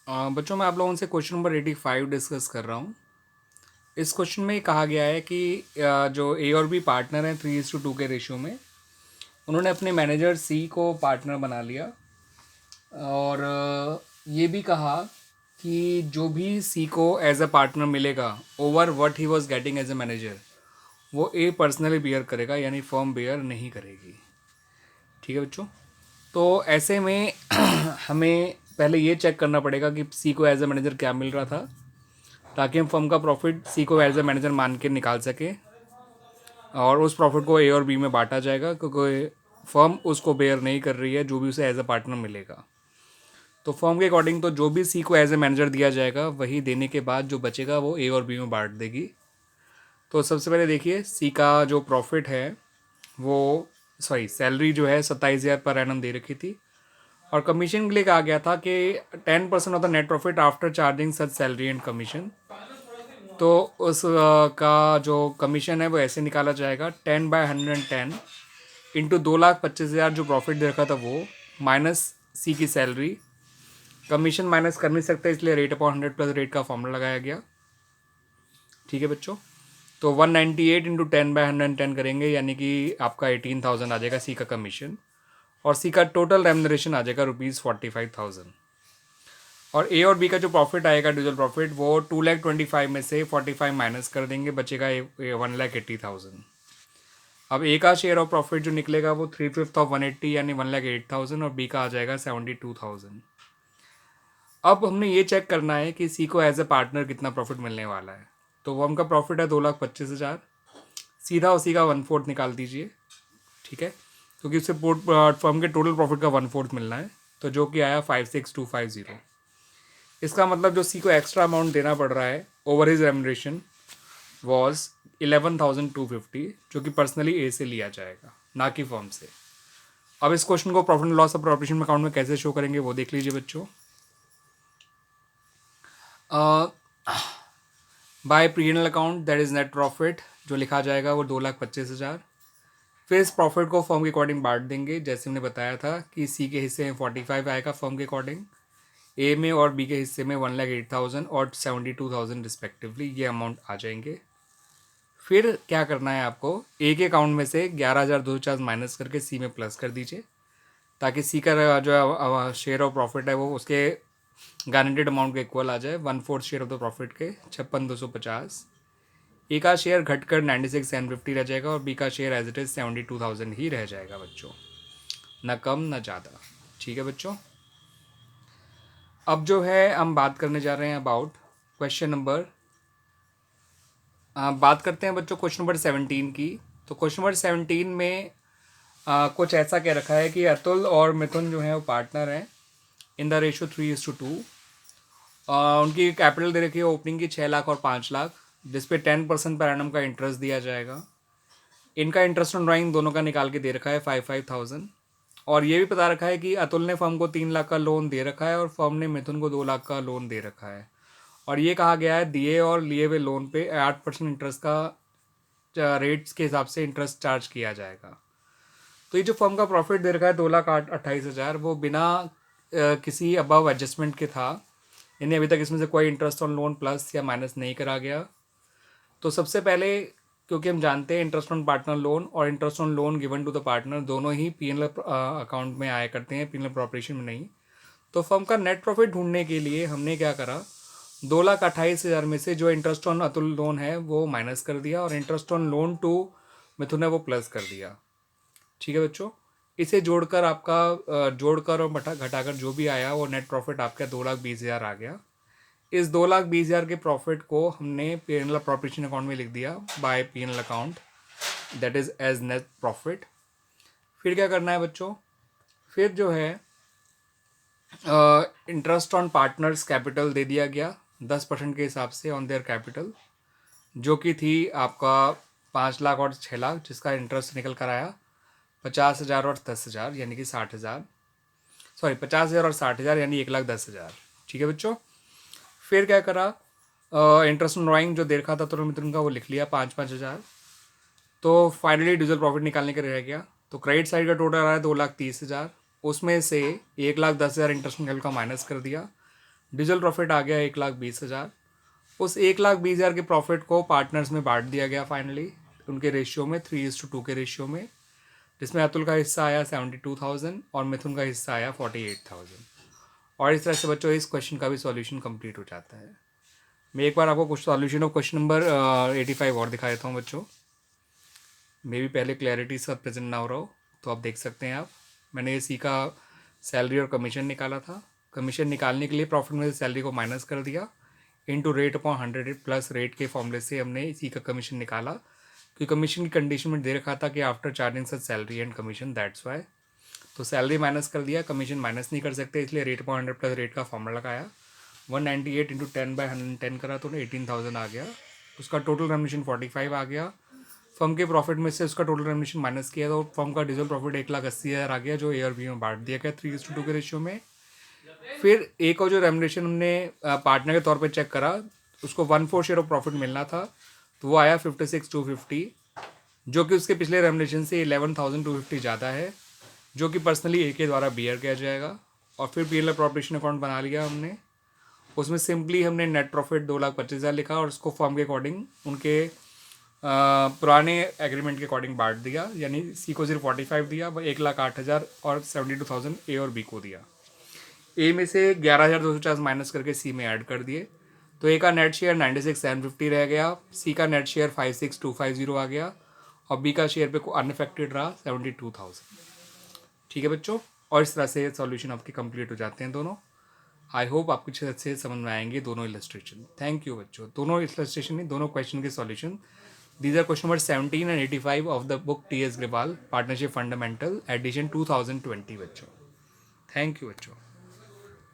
बच्चों मैं आप लोगों से क्वेश्चन नंबर 85 डिस्कस कर रहा हूँ। इस क्वेश्चन में कहा गया है कि जो ए और बी पार्टनर हैं 3:2 के रेशियो में, उन्होंने अपने मैनेजर सी को पार्टनर बना लिया और ये भी कहा कि जो भी सी को एज अ पार्टनर मिलेगा over what he was getting as a manager, वो ए पर्सनली बियर करेगा, यानी फर्म बियर नहीं करेगी। ठीक है बच्चों, तो ऐसे में हमें पहले ये चेक करना पड़ेगा कि सी को एज अ मैनेजर क्या मिल रहा था, ताकि हम फर्म का प्रॉफिट सी को एज अ मैनेजर मान के निकाल सकें और उस प्रॉफिट को ए और बी में बांटा जाएगा, क्योंकि फर्म उसको बेयर नहीं कर रही है जो भी उसे एज अ पार्टनर मिलेगा। तो फर्म के अकॉर्डिंग तो जो भी सी को एज ए मैनेजर दिया जाएगा वही देने के बाद जो बचेगा वो ए और बी में बांट देगी। तो सबसे पहले देखिए सी का जो प्रॉफिट है वो सैलरी जो है 27,000 पर एनम दे रखी थी और कमीशन के लिए कहा गया था कि 10% of the net profit after charging such salary and commission. तो उस का जो कमीशन है वो ऐसे निकाला जाएगा 10/110 इंटू 2,25,000 जो प्रॉफिट दे रखा था वो, माइनस सी की सैलरी। कमीशन माइनस कर नहीं सकते इसलिए रेट अपॉन 100 प्लस रेट का फॉर्मूला लगाया गया। ठीक है बच्चों, तो 198 इंटू 10/110 करेंगे यानी कि आपका 18,000 आ जाएगा सी का कमीशन और सी का टोटल रेमनरेशन आ जाएगा ₹45,000। और ए और बी का जो प्रॉफिट आएगा डिविजल प्रॉफिट वो 2,25,000 में से 45 माइनस कर देंगे, बचेगा 1,80,000। अब ए का शेयर ऑफ प्रॉफिट जो निकलेगा वो 3/5 ऑफ 180 यानी 1,08,000 और बी का आ जाएगा 72,000। अब हमने ये चेक करना है कि सी को एज ए पार्टनर कितना प्रॉफिट मिलने वाला है। तो वो हमका प्रॉफिट है 2,25,000, सीधा उसी का 1/4 निकाल दीजिए। ठीक है, क्योंकि उससे फर्म के टोटल प्रॉफिट का 1/4 मिलना है, तो जो कि आया 56,250। इसका मतलब जो सी को एक्स्ट्रा अमाउंट देना पड़ रहा है ओवर हिज रेमनरेशन वॉज 11,250, जो कि पर्सनली ए से लिया जाएगा ना कि फर्म से। अब इस क्वेश्चन को profit and loss operation account में कैसे शो करेंगे वो देख लीजिए बच्चों। By P&L account that is net profit जो लिखा जाएगा वो 2,25,000। फिर इस प्रॉफिट को फर्म के अकॉर्डिंग बांट देंगे, जैसे हमने बताया था कि सी के हिस्से में 45 आएगा फर्म के अकॉर्डिंग, ए में और बी के हिस्से में 1,08,000 और 72,000 रिस्पेक्टिवली, ये अमाउंट आ जाएंगे। फिर क्या करना है आपको, ए के अकाउंट में से 11,250 माइनस करके सी में प्लस कर दीजिए, ताकि सी का जो शेयर ऑफ प्रॉफिट है वो उसके गारंटेड अमाउंट के इक्वल आ जाए, 1/4 शेयर ऑफ द प्रॉफिट के 56,250। ए का शेयर घटकर 96,750 रह जाएगा और बी का शेयर एज इट इज़ 72,000 ही रह जाएगा बच्चों, न कम न ज़्यादा। ठीक है बच्चों, अब जो है हम बात करने जा रहे हैं अबाउट क्वेश्चन नंबर, बात करते हैं बच्चों क्वेश्चन नंबर 17 की। तो क्वेश्चन नंबर 17 में कुछ ऐसा कह रखा है कि अतुल और मिथुन जो है वो पार्टनर हैं इन द रेशियो 3:2। उनकी कैपिटल दे रखी है ओपनिंग की 6 लाख और 5 लाख, जिसपे 10% पर एनम का इंटरेस्ट दिया जाएगा। इनका इंटरेस्ट ऑन ड्राइंग दोनों का निकाल के दे रखा है 5,000। और ये भी पता रखा है कि अतुल ने फर्म को 3 लाख का लोन दे रखा है और फर्म ने मिथुन को 2 लाख का लोन दे रखा है। और ये कहा गया है दिए और लिए हुए लोन पे 8% इंटरेस्ट का रेट्स के हिसाब से इंटरेस्ट चार्ज किया जाएगा। तो ये जो फर्म का प्रॉफिट दे रखा है 2,28,000 वो बिना किसी अबव एडजस्टमेंट के था, यानी अभी तक इसमें से कोई इंटरेस्ट ऑन लोन प्लस या माइनस नहीं करा गया। तो सबसे पहले, क्योंकि हम जानते हैं इंटरेस्ट ऑन पार्टनर लोन और interest on loan given to the partner दोनों ही पी&एल अकाउंट में आया करते हैं, पी&एल प्रॉपरेशन में नहीं। तो फर्म का नेट प्रॉफिट ढूंढने के लिए हमने क्या करा, 2,28,000 में से जो इंटरेस्ट ऑन अतुल लोन है वो माइनस कर दिया और इंटरेस्ट ऑन लोन टू मिथुन है वो प्लस कर दिया। ठीक है बच्चों, इसे जोड़कर आपका जोड़कर और घटाकर जो भी आया वो नेट प्रॉफिट आपका 2,20,000 आ गया। इस 2,20,000 के प्रॉफिट को हमने पी&एल प्रॉपरेशन अकाउंट में लिख दिया by P&L account, that is as net profit. फिर क्या करना है बच्चों, फिर जो है इंटरेस्ट ऑन पार्टनर्स कैपिटल दे दिया गया 10% के हिसाब से ऑन देयर कैपिटल, जो कि थी आपका 5 लाख और 6 लाख, जिसका इंटरेस्ट निकल कर आया 50,000 और 10,000 यानी कि 60,000, सॉरी 50,000 और 60,000 यानी 1,10,000। ठीक है बच्चों, फिर क्या करा, इंटरेस्ट ऑन ड्राइंग जो दे रखा था तुरंत मिथुन का वो लिख लिया 5,000। तो फाइनली डिविजल प्रॉफिट निकालने का रह गया। तो क्रेडिट साइड का टोटल आ रहा है 2,30,000, उसमें से 1,10,000 इंटरेस्ट निकल का माइनस कर दिया, डिजिटल प्रॉफिट आ गया 1,20,000। उस 1,20,000 के प्रॉफिट को पार्टनर्स में बांट दिया गया फाइनली, उनके रेशियो में 3:2 के रेशियो में, जिसमें अतुल का हिस्सा आया 72,000 और मिथुन का हिस्सा आया 48,000। और इस तरह से बच्चों इस क्वेश्चन का भी सॉल्यूशन कंप्लीट हो जाता है। मैं एक बार आपको कुछ सॉल्यूशन ऑफ क्वेश्चन नंबर 85 और दिखा देता हूँ बच्चों। मे भी पहले क्लैरिटी सब प्रेजेंट ना हो रहा हो तो आप देख सकते हैं। मैंने ये सीखा, सैलरी और कमीशन निकाला था। कमीशन निकालने के लिए प्रॉफिट में से सैलरी को माइनस कर दिया, into rate upon 100 plus rate के फॉर्मूले से हमने इसी का कमीशन निकाला, क्योंकि कमीशन की कंडीशन में दे रखा था कि after charging such salary and commission, that's why. तो सैलरी माइनस कर दिया, कमीशन माइनस नहीं कर सकते, इसलिए रेट अपॉन 100 प्लस रेट का फॉर्मूला लगाया। 198 इंटू 10/110 करा तो 18,000 आ गया। उसका टोटल रेम्युनेशन 45 आ गया। फर्म के प्रॉफिट में से उसका टोटल रेम्युनेशन माइनस किया तो फर्म का डिजिटल प्रॉफिट 1,80,000 आ गया, जो ए और बी में बांट दिया गया 3:2 के रेशियो में। फिर एक और जो रेम्युनेशन हमने पार्टनर के तौर पे चेक करा, उसको 1/4 शेयर ऑफ प्रॉफिट मिलना था, तो वो आया 56,250, जो कि उसके पिछले रेम्युनेशन से 11,250 ज़्यादा है, जो कि पर्सनली ए के द्वारा बियर किया जाएगा। और फिर पी एल अप्रोप्रिएशन अकाउंट बना लिया हमने। उसमें सिंपली हमने नेट प्रॉफिट 2,25,000 लिखा और उसको फर्म के अकॉर्डिंग उनके पुराने एग्रीमेंट के अकॉर्डिंग बांट दिया, यानी सी को 0.45 दिया, 1,08,000 और 72,000 ए और बी को दिया। ए में से 11,250 माइनस करके सी में ऐड कर दिए, तो ए का नेट शेयर 96,750 रह गया, सी का नेट शेयर 56,250 आ गया और बी का शेयर पे को अनअफेक्टेड रहा 72,000। ठीक है बच्चों, और इस तरह से सॉल्यूशन आपके कंप्लीट हो जाते हैं दोनों। आई होप आपको अच्छे से समझ में आएंगे दोनों इलस्ट्रेशन। थैंक यू बच्चों। दोनों इलस्ट्रेशन नहीं, दोनों क्वेश्चन के solution. These are question number 17 and 85 of the book T S Grewal partnership fundamental edition 2020 बच्चों। थैंक यू बच्चों।